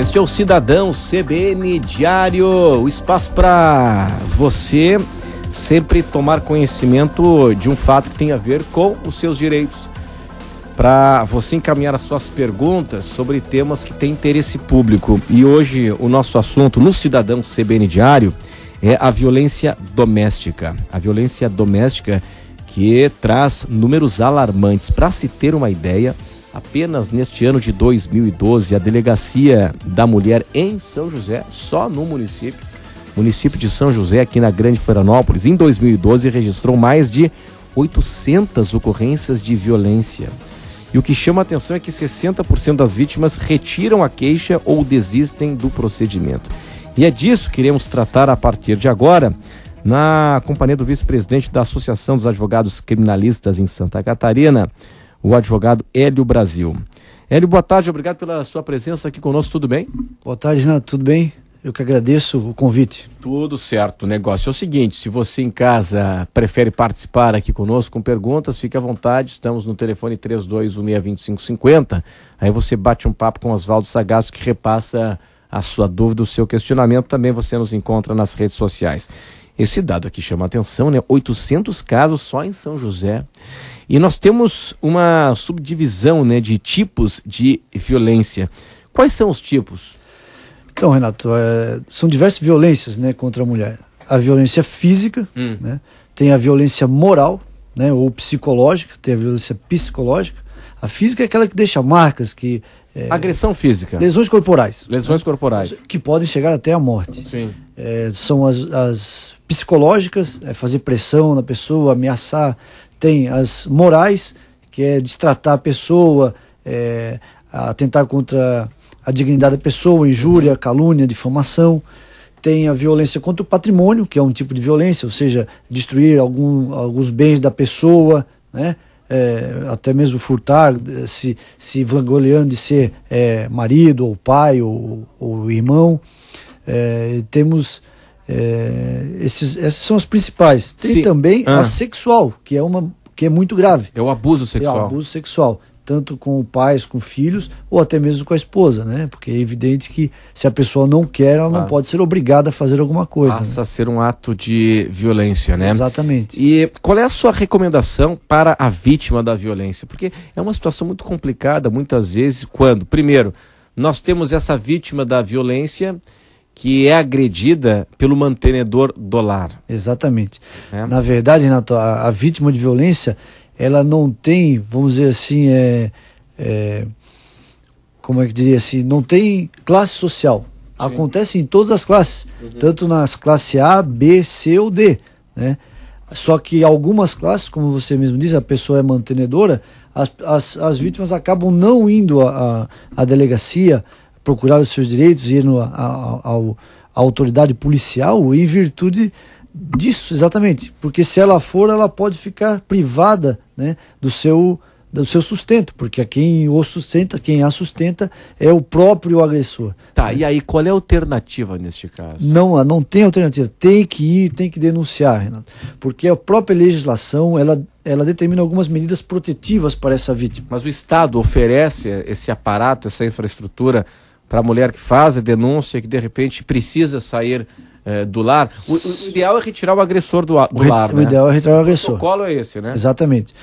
Este é o Cidadão CBN Diário, o espaço para você sempre tomar conhecimento de um fato que tem a ver com os seus direitos, para você encaminhar as suas perguntas sobre temas que têm interesse público. E hoje o nosso assunto no Cidadão CBN Diário é a violência doméstica. A violência doméstica que traz números alarmantes. Para se ter uma ideia, apenas neste ano de 2012, a Delegacia da Mulher em São José, só no município de São José, aqui na Grande Florianópolis, em 2012, registrou mais de 800 ocorrências de violência. E o que chama a atenção é que 60% das vítimas retiram a queixa ou desistem do procedimento. E é disso que iremos tratar a partir de agora, na companhia do vice-presidente da Associação dos Advogados Criminalistas em Santa Catarina, o advogado Hélio Brasil. Hélio, boa tarde, obrigado pela sua presença aqui conosco, tudo bem? Boa tarde, Renato, tudo bem? Eu que agradeço o convite. Tudo certo. O negócio é o seguinte, se você em casa prefere participar aqui conosco com perguntas, fique à vontade, estamos no telefone 3216-2550, aí você bate um papo com Oswaldo Sagasso, que repassa a sua dúvida, o seu questionamento, também você nos encontra nas redes sociais. Esse dado aqui chama a atenção, né? 800 casos só em São José. E nós temos uma subdivisão, né, de tipos de violência. Quais são os tipos? Então, Renato, são diversas violências, né, contra a mulher. A violência física, né, tem a violência moral, né, ou psicológica, tem a violência psicológica. A física é aquela que deixa marcas, que... agressão física. Lesões corporais. Lesões corporais. Que podem chegar até a morte. Sim. São as psicológicas, fazer pressão na pessoa, ameaçar. Tem as morais, que é destratar a pessoa, atentar contra a dignidade da pessoa, injúria, calúnia, difamação. Tem a violência contra o patrimônio, que é um tipo de violência, ou seja, destruir alguns bens da pessoa, né? Até mesmo furtar, se vangloriando de ser marido, ou pai, ou irmão. Temos essas são as principais. Tem também a sexual, que é muito grave. É o abuso sexual. É o abuso sexual, tanto com pais, com filhos, ou até mesmo com a esposa, né? Porque é evidente que se a pessoa não quer, ela não pode ser obrigada a fazer alguma coisa. Passa a ser um ato de violência, né? Exatamente. E qual é a sua recomendação para a vítima da violência? Porque é uma situação muito complicada, muitas vezes, quando, primeiro, nós temos essa vítima da violência que é agredida pelo mantenedor do lar. Exatamente. Na verdade, Renato, a vítima de violência, ela não tem, vamos dizer assim, como é que diria assim, não tem classe social. Sim. Acontece em todas as classes, tanto nas classes A, B, C ou D, né? Só que algumas classes, como você mesmo diz, a pessoa é mantenedora, as vítimas acabam não indo à delegacia procurar os seus direitos, ir à autoridade policial em virtude disso, exatamente. Porque se ela for, ela pode ficar privada, né, do seu sustento, porque quem a sustenta é o próprio agressor. Tá, e aí qual é a alternativa neste caso? Não tem alternativa, tem que ir, tem que denunciar, Renato, porque a própria legislação, ela determina algumas medidas protetivas para essa vítima. Mas o Estado oferece esse aparato, essa infraestrutura para a mulher que faz a denúncia, que de repente precisa sair do lar? O ideal é retirar o agressor do lar, né? O ideal é retirar o agressor. O protocolo é esse, né? Exatamente.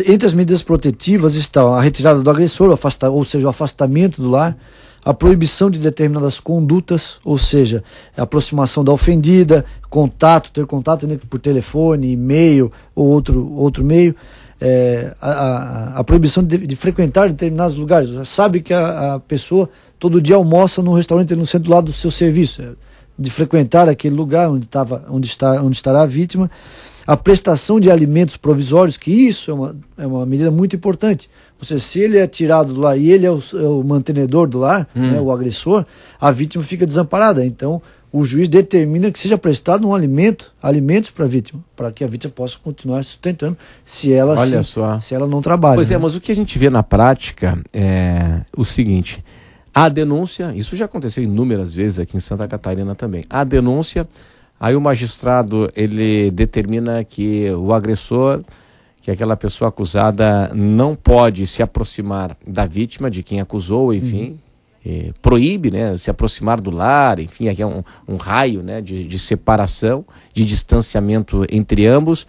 Entre as medidas protetivas estão a retirada do agressor, ou seja, o afastamento do lar, a proibição de determinadas condutas, ou seja, a aproximação da ofendida, ter contato, né, por telefone, e-mail ou outro meio, a proibição de frequentar determinados lugares. Sabe que a pessoa todo dia almoça num restaurante no centro lá do seu serviço, de frequentar aquele lugar onde estará a vítima. A prestação de alimentos provisórios, que isso é uma medida muito importante. Ou seja, se ele é tirado do lar e ele é o mantenedor do lar, né, o agressor, a vítima fica desamparada. Então, o juiz determina que seja prestado alimentos para a vítima, para que a vítima possa continuar se sustentando se ela não trabalha. Pois né? Mas o que a gente vê na prática é o seguinte: a denúncia, isso já aconteceu inúmeras vezes aqui em Santa Catarina também, a denúncia, aí o magistrado ele determina que o agressor, que aquela pessoa acusada não pode se aproximar da vítima, de quem acusou, enfim, proíbe, né, se aproximar do lar, enfim, aqui é um raio, né, de separação, de distanciamento entre ambos,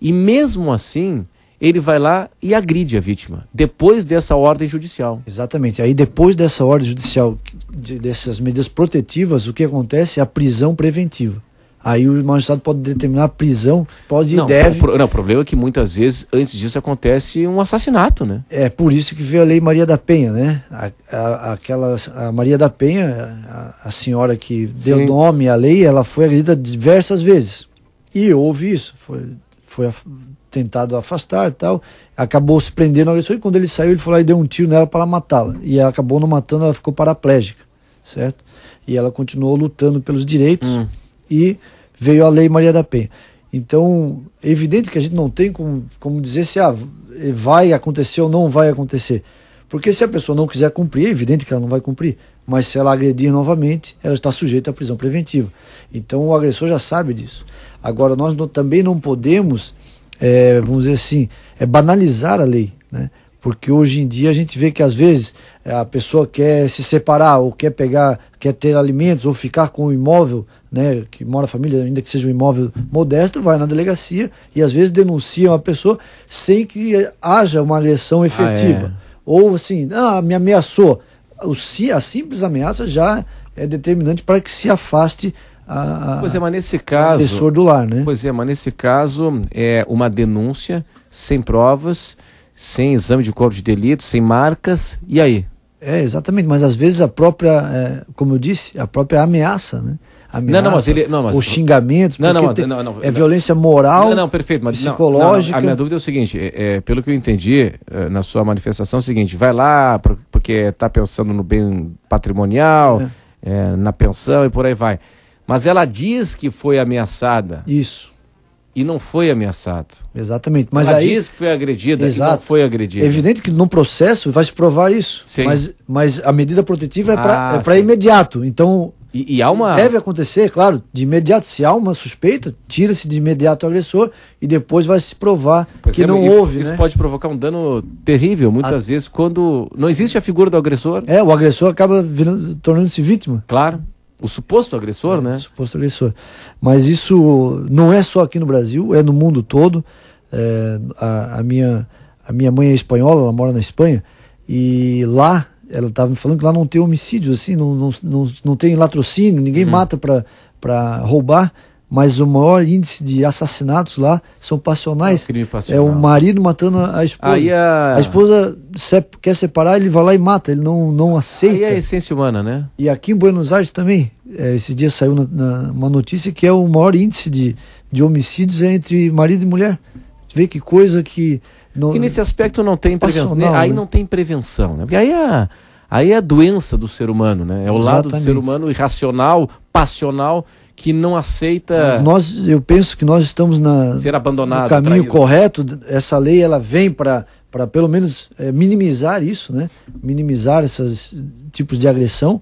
e mesmo assim ele vai lá e agride a vítima, depois dessa ordem judicial. Exatamente. Aí depois dessa ordem judicial, dessas medidas protetivas, o que acontece é a prisão preventiva. Aí o magistrado pode determinar a prisão, pode e deve... O problema é que muitas vezes, antes disso, acontece um assassinato, né? É por isso que veio a Lei Maria da Penha, né? A Maria da Penha, a senhora que deu Sim. nome à lei, ela foi agredida diversas vezes. E houve isso, foi tentado afastar e tal, acabou se prendendo ao agressor, e quando ele saiu, ele foi lá e deu um tiro nela para matá-la. E ela acabou não matando, ela ficou paraplégica, certo? E ela continuou lutando pelos direitos, e veio a Lei Maria da Penha. Então, é evidente que a gente não tem como dizer se vai acontecer ou não vai acontecer. Porque se a pessoa não quiser cumprir, é evidente que ela não vai cumprir. Mas se ela agredir novamente, ela está sujeita à prisão preventiva. Então o agressor já sabe disso. Agora, nós também não podemos, vamos dizer assim, banalizar a lei, né? Porque hoje em dia a gente vê que às vezes a pessoa quer se separar, ou quer ter alimentos, ou ficar com o imóvel, né, que mora a família, ainda que seja um imóvel modesto, vai na delegacia e às vezes denunciam a pessoa sem que haja uma agressão efetiva. Ou assim, me ameaçou. A simples ameaça já é determinante para que se afaste Pois é, mas nesse caso, o agressor do lar, né? Pois é, mas nesse caso é uma denúncia sem provas, sem exame de corpo de delito, sem marcas, e aí? Exatamente, mas às vezes a própria, como eu disse, a própria ameaça, né? Ameaça, os xingamentos, é violência moral, perfeito, mas psicológica. A minha dúvida é o seguinte, pelo que eu entendi na sua manifestação, é o seguinte: vai lá porque está pensando no bem patrimonial, na pensão e por aí vai. Mas ela diz que foi ameaçada. Isso. E não foi ameaçada. Exatamente. Mas ela aí diz que foi agredida e não foi agredida. É evidente que no processo vai se provar isso. Sim. Mas a medida protetiva é para imediato. Então, e há uma... deve acontecer, claro, de imediato. Se há uma suspeita, tira-se de imediato o agressor e depois vai se provar que não houve. Isso pode provocar um dano terrível, muitas vezes, quando não existe a figura do agressor. O agressor acaba tornando-se vítima. Claro. O suposto agressor, né? O suposto agressor. Mas isso não é só aqui no Brasil, é no mundo todo. A minha mãe é espanhola, ela mora na Espanha, e lá, ela estava me falando que lá não tem homicídios, assim, não tem latrocínio, ninguém mata para roubar, mas o maior índice de assassinatos lá são passionais. Crime passional. É o marido matando a esposa. A esposa quer separar, ele vai lá e mata, ele não aceita. Aí é a essência humana, né? E aqui em Buenos Aires também, esses dias saiu uma notícia que é o maior índice de homicídios entre marido e mulher. Vê que coisa que... Que nesse aspecto não tem prevenção. Aí né? não tem prevenção, né? Porque aí é a doença do ser humano, né? É o lado do ser humano irracional, passional, que não aceita... Mas eu penso que nós estamos ser abandonado, no caminho correto. Essa lei ela vem para pelo menos minimizar isso, né? Minimizar esses tipos de agressão.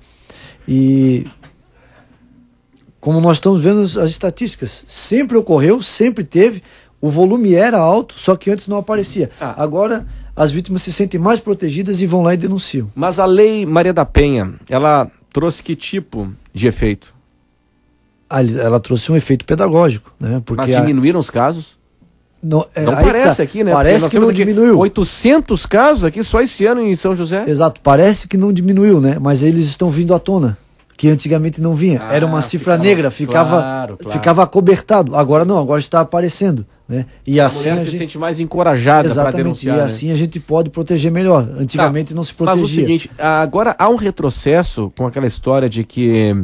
E como nós estamos vendo as estatísticas, sempre ocorreu, sempre teve, o volume era alto, só que antes não aparecia. Agora as vítimas se sentem mais protegidas e vão lá e denunciam. Mas a Lei Maria da Penha, ela trouxe que tipo de efeito? Ela trouxe um efeito pedagógico, né? Porque mas diminuíram os casos? Não parece aqui, né? Parece que não diminuiu. 800 casos aqui só esse ano em São José? Exato, parece que não diminuiu, né? Mas eles estão vindo à tona, que antigamente não vinha. Era uma cifra negra, ficava acobertado. Agora não, agora está aparecendo, né? E assim mulher se sente mais encorajada para denunciar. E assim a gente pode proteger melhor. Antigamente não se protegia. Mas o seguinte, agora há um retrocesso com aquela história de que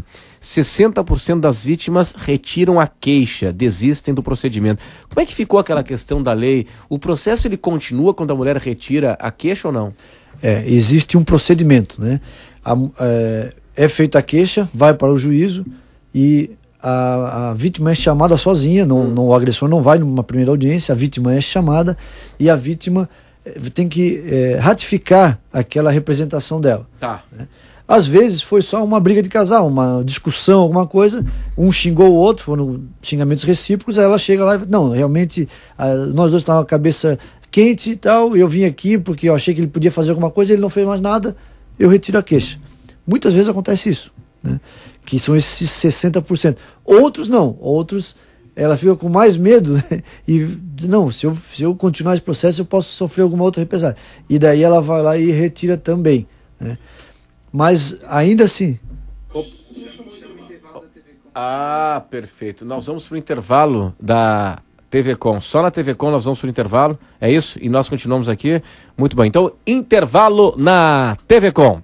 60% das vítimas retiram a queixa, desistem do procedimento. Como é que ficou aquela questão da lei? O processo ele continua quando a mulher retira a queixa ou não? Existe um procedimento, né? É feita a queixa, vai para o juízo e a vítima é chamada sozinha, o agressor não vai numa primeira audiência, a vítima é chamada e a vítima tem que ratificar aquela representação dela. Tá. Né? Às vezes foi só uma briga de casal, uma discussão, alguma coisa, um xingou o outro, foram xingamentos recíprocos, aí ela chega lá e não, realmente nós dois estávamos com a cabeça quente e tal, eu vim aqui porque eu achei que ele podia fazer alguma coisa, ele não fez mais nada, eu retiro a queixa. Muitas vezes acontece isso, né? Que são esses 60%. Outros não, outros ela fica com mais medo, né? E não, se eu continuar esse processo eu posso sofrer alguma outra represália. E daí ela vai lá e retira também, né? Mas ainda assim... Ah, perfeito. Nós vamos para o intervalo da TV Com. Só na TV Com nós vamos para o intervalo, é isso? E nós continuamos aqui. Muito bom. Então, intervalo na TV Com.